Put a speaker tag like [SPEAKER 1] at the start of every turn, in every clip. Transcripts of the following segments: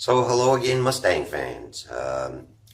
[SPEAKER 1] So hello again, Mustang fans.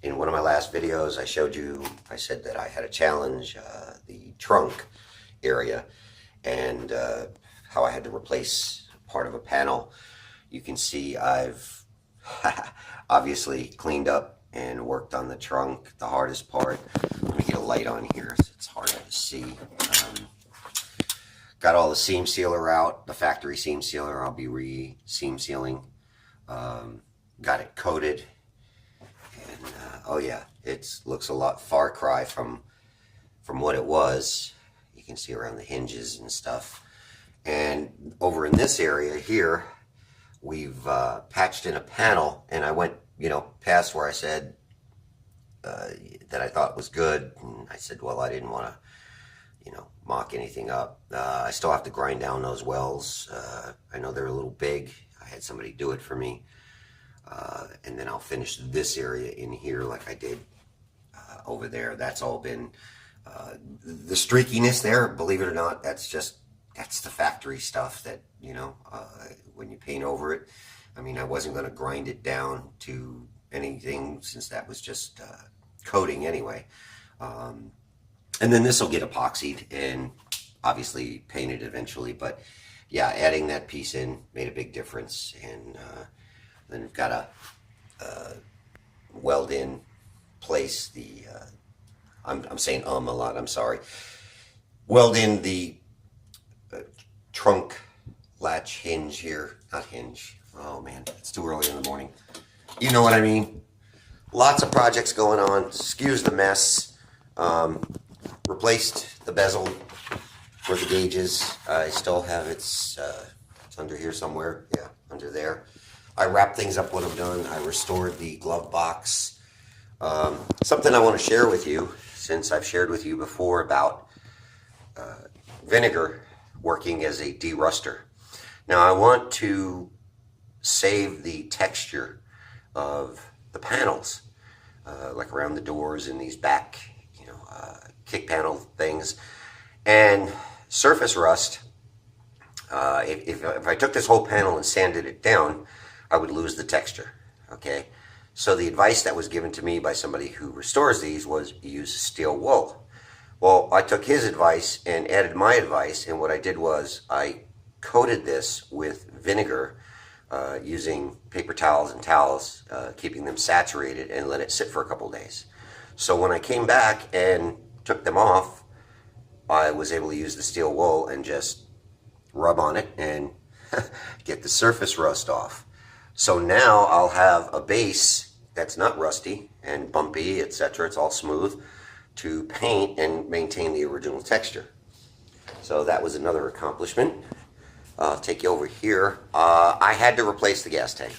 [SPEAKER 1] In one of my last videos, I said that I had a challenge, the trunk area, and how I had to replace part of a panel. You can see I've obviously cleaned up and worked on the trunk, the hardest part. Let me get a light on here so it's harder to see. Got all the seam sealer out, the factory seam sealer. I'll be seam sealing. Got it coated, and oh yeah, it looks a lot far cry from what it was. You can see around the hinges and stuff. And over in this area here, we've patched in a panel, and I went, past where I said that I thought was good, and I said, well, I didn't want to, mock anything up. I still have to grind down those wells. I know they're a little big. I had somebody do it for me. And then I'll finish this area in here like I did over there. That's all been the streakiness there, believe it or not, that's the factory stuff that, when you paint over it. I mean, I wasn't going to grind it down to anything since that was just coating anyway. And then this will get epoxied and obviously painted eventually. But yeah, adding that piece in made a big difference. And then we've got to weld in place the, I'm saying a lot, I'm sorry. Weld in the trunk latch hinge here, not hinge. Oh man, it's too early in the morning. You know what I mean? Lots of projects going on. Excuse the mess. Replaced the bezel for the gauges. I still have it's under here somewhere. Yeah, under there. I wrapped things up when I'm done. I restored the glove box. Something I want to share with you, since I've shared with you before about vinegar working as a deruster. Now I want to save the texture of the panels, like around the doors and these back, kick panel things, and surface rust. If I took this whole panel and sanded it down, I would lose the texture, okay? So the advice that was given to me by somebody who restores these was use steel wool. Well, I took his advice and added my advice, and what I did was I coated this with vinegar using paper towels and towels, keeping them saturated, and let it sit for a couple days. So when I came back and took them off, I was able to use the steel wool and just rub on it and get the surface rust off. So now I'll have a base that's not rusty and bumpy, etc. It's all smooth to paint and maintain the original texture. So that was another accomplishment. I'll take you over here. I had to replace the gas tank.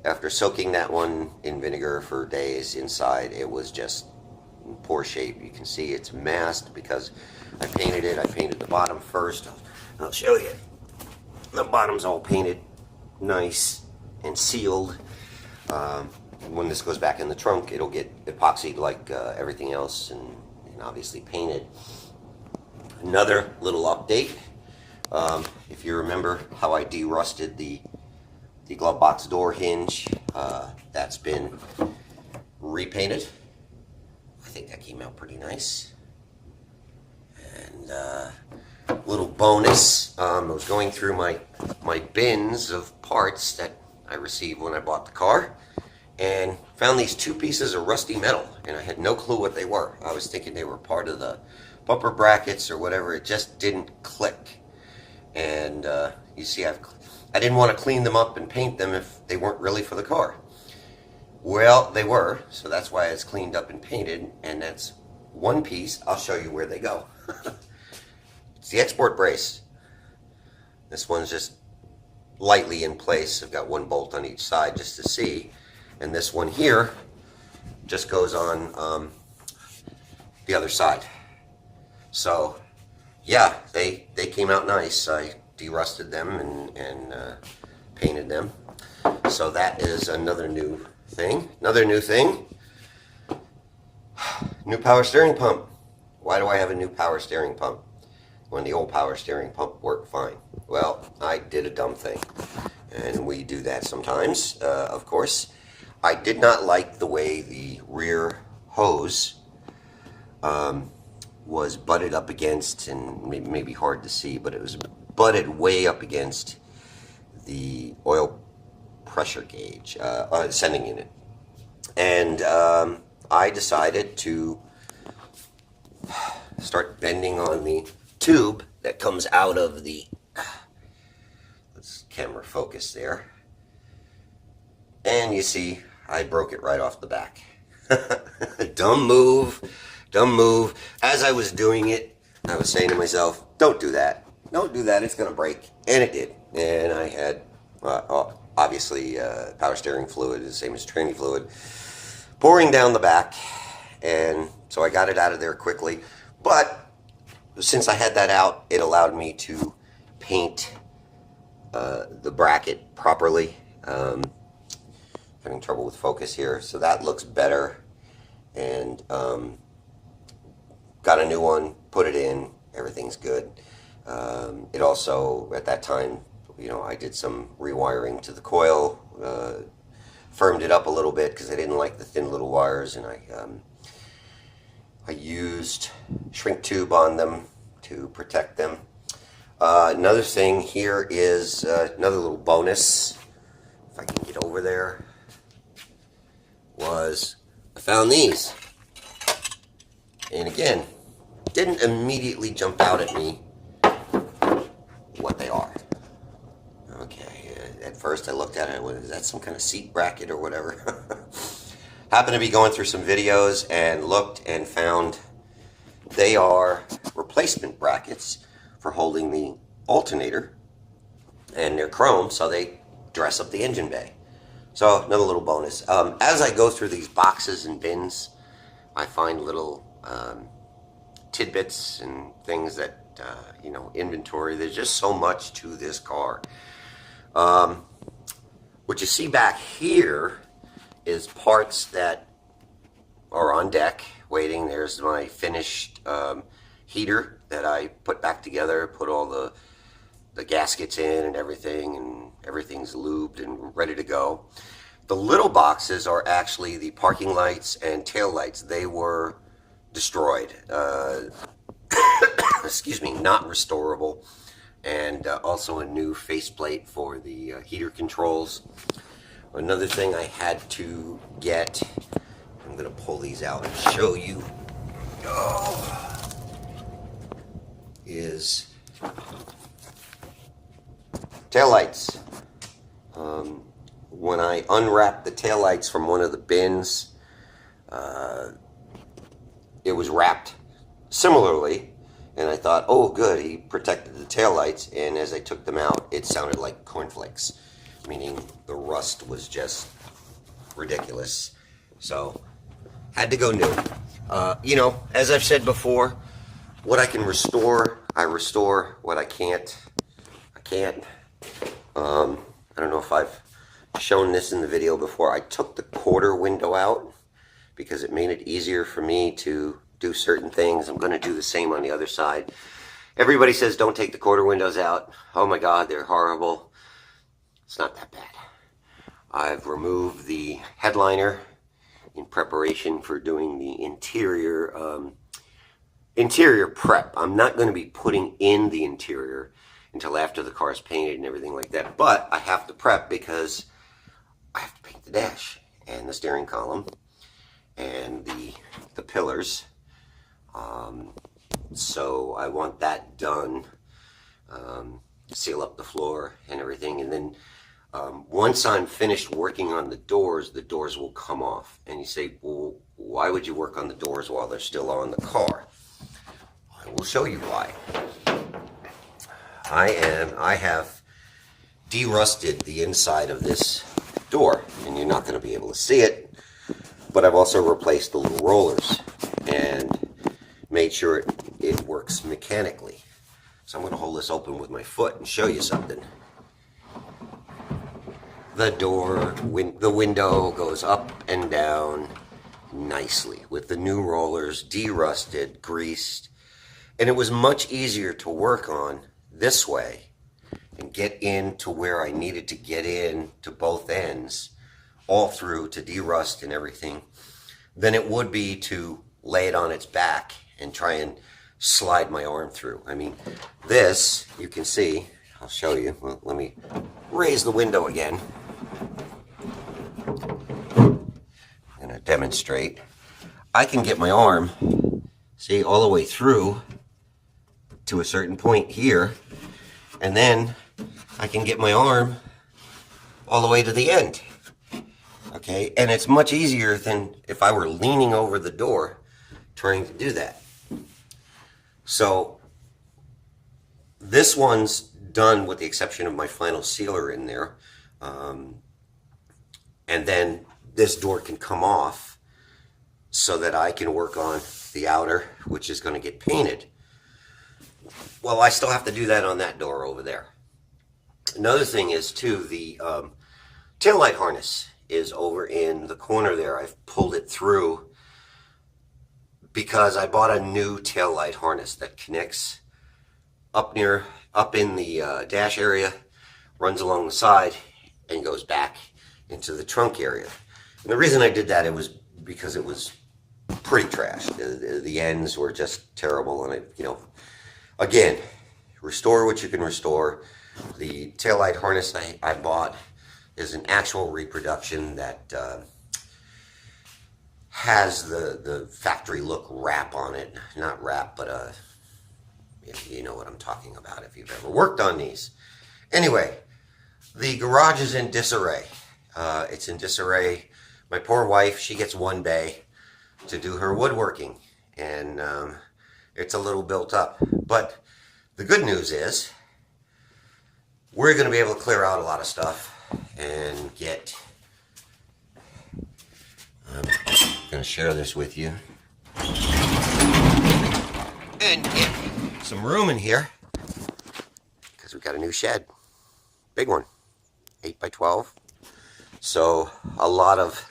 [SPEAKER 1] After soaking that one in vinegar for days inside, it was just in poor shape. You can see it's masked because I painted it. I painted the bottom first. I'll show you. The bottom's all painted nice and sealed. When this goes back in the trunk, it'll get epoxied like everything else, and obviously painted. Another little update. If you remember how I derusted the glove box door hinge, that's been repainted. I think that came out pretty nice. And little bonus, I was going through my bins of parts that I received when I bought the car, and found these two pieces of rusty metal, and I had no clue what they were. I was thinking they were part of the bumper brackets or whatever. It just didn't click. And you see, I didn't want to clean them up and paint them if they weren't really for the car. Well, they were, so that's why it's cleaned up and painted, and that's one piece. I'll show you where they go. It's the export brace. This one's just lightly in place. I've got one bolt on each side just to see, and this one here just goes on the other side. So yeah, they came out nice. I derusted them and painted them. So that is another new thing. Another new thing. New power steering pump. Why do I have a new power steering pump when the old power steering pump worked fine? Well, I did a dumb thing. and we do that sometimes, of course. I did not like the way the rear hose was butted up against, and maybe hard to see, but it was butted way up against the oil pressure gauge, sending unit. And I decided to start bending on the tube that comes out of the, let's camera focus there. And you see, I broke it right off the back. Dumb move, dumb move. As I was doing it, I was saying to myself, don't do that. Don't do that, it's gonna break. And it did. And I had, obviously, power steering fluid, the same as training fluid, pouring down the back. And so I got it out of there quickly. But since I had that out, it allowed me to paint the bracket properly. Having trouble with focus here, so that looks better. And got a new one, put it in, everything's good. It also, at that time, you know, I did some rewiring to the coil, firmed it up a little bit because I didn't like the thin little wires, and I used shrink tube on them to protect them. Another thing here is another little bonus, if I can get over there, was I found these. And again, didn't immediately jump out at me what they are. Okay, at first I looked at it and went, is that some kind of seat bracket or whatever? Happened to be going through some videos and looked and found they are replacement brackets for holding the alternator, and they're chrome, so they dress up the engine bay. So another little bonus. As I go through these boxes and bins, I find little tidbits and things that, you know, inventory. There's just so much to this car. What you see back here is parts that are on deck waiting. There's my finished heater that I put back together, put all the gaskets in and everything's lubed and ready to go. The little boxes are actually the parking lights and tail lights. They were destroyed. Excuse me, not restorable. And also a new faceplate for the heater controls. Another thing I had to get, I'm going to pull these out and show you, is taillights. When I unwrapped the taillights from one of the bins, it was wrapped similarly, and I thought, oh good, he protected the taillights, and as I took them out, it sounded like cornflakes, meaning the rust was just ridiculous. So, had to go new. You know, as I've said before, what I can restore, I restore. What I can't, I can't. I don't know if I've shown this in the video before. I took the quarter window out because it made it easier for me to do certain things. I'm going to do the same on the other side. Everybody says don't take the quarter windows out. Oh my God, they're horrible. It's not that bad. I've removed the headliner in preparation for doing the interior prep. I'm not going to be putting in the interior until after the car's painted and everything like that. But I have to prep because I have to paint the dash and the steering column and the pillars. So I want that done. Seal up the floor and everything, and then once I'm finished working on the doors will come off. And you say, well, why would you work on the doors while they're still on the car? I will show you why. I have de-rusted the inside of this door, and you're not going to be able to see it, but I've also replaced the little rollers and made sure it works mechanically. So I'm going to hold this open with my foot and show you something. The door, the window goes up and down nicely with the new rollers, de-rusted, greased, and it was much easier to work on this way and get in to where I needed to get in to both ends, all through to derust and everything, than it would be to lay it on its back and try and slide my arm through. I mean, this, you can see, I'll show you. Well, let me raise the window again. I'm going to demonstrate. I can get my arm, see, all the way through to a certain point here, and then I can get my arm all the way to the end. Okay, and it's much easier than if I were leaning over the door trying to do that. So this one's done with the exception of my final sealer in there. And then this door can come off so that I can work on the outer, which is going to get painted. Well, I still have to do that on that door over there. Another thing is, too, the taillight harness is over in the corner there. I've pulled it through because I bought a new taillight harness that connects up in the dash area, runs along the side, and goes back into the trunk area. And the reason I did that, it was because it was pretty trash. The ends were just terrible, and again, restore what you can restore. The taillight harness I bought is an actual reproduction that has the factory look wrap on it. Not wrap, but you know what I'm talking about if you've ever worked on these. Anyway, the garage is in disarray. It's in disarray. My poor wife, she gets one bay to do her woodworking, and it's a little built up. But the good news is we're going to be able to clear out a lot of stuff and get, I'm going to share this with you, and get some room in here because we got a new shed, big one, 8 by 12. So a lot of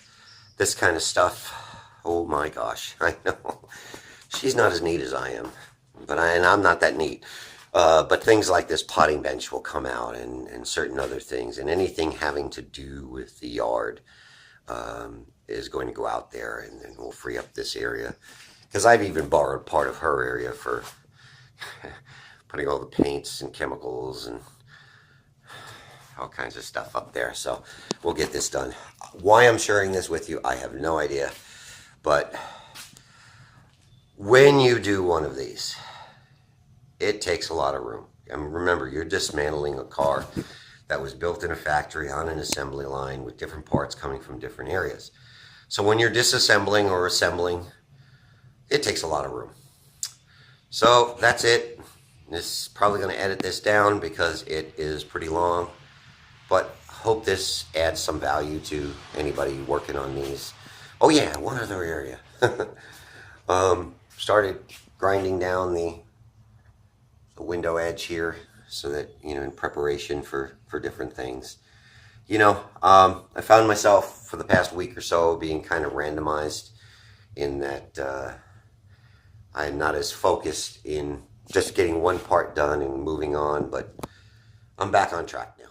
[SPEAKER 1] this kind of stuff, oh my gosh, I know she's not as neat as I am, and I'm not that neat. But things like this potting bench will come out, and certain other things, and anything having to do with the yard is going to go out there, and then we'll free up this area. Because I've even borrowed part of her area for putting all the paints and chemicals and all kinds of stuff up there. So we'll get this done. Why I'm sharing this with you, I have no idea. But when you do one of these, it takes a lot of room. And remember, you're dismantling a car that was built in a factory on an assembly line with different parts coming from different areas. So when you're disassembling or assembling, it takes a lot of room. So that's it. This is probably going to edit this down because it is pretty long. But hope this adds some value to anybody working on these. Oh yeah, one other area. Started grinding down the window edge here so that, in preparation for different things. I found myself for the past week or so being kind of randomized in that I'm not as focused in just getting one part done and moving on, but I'm back on track now.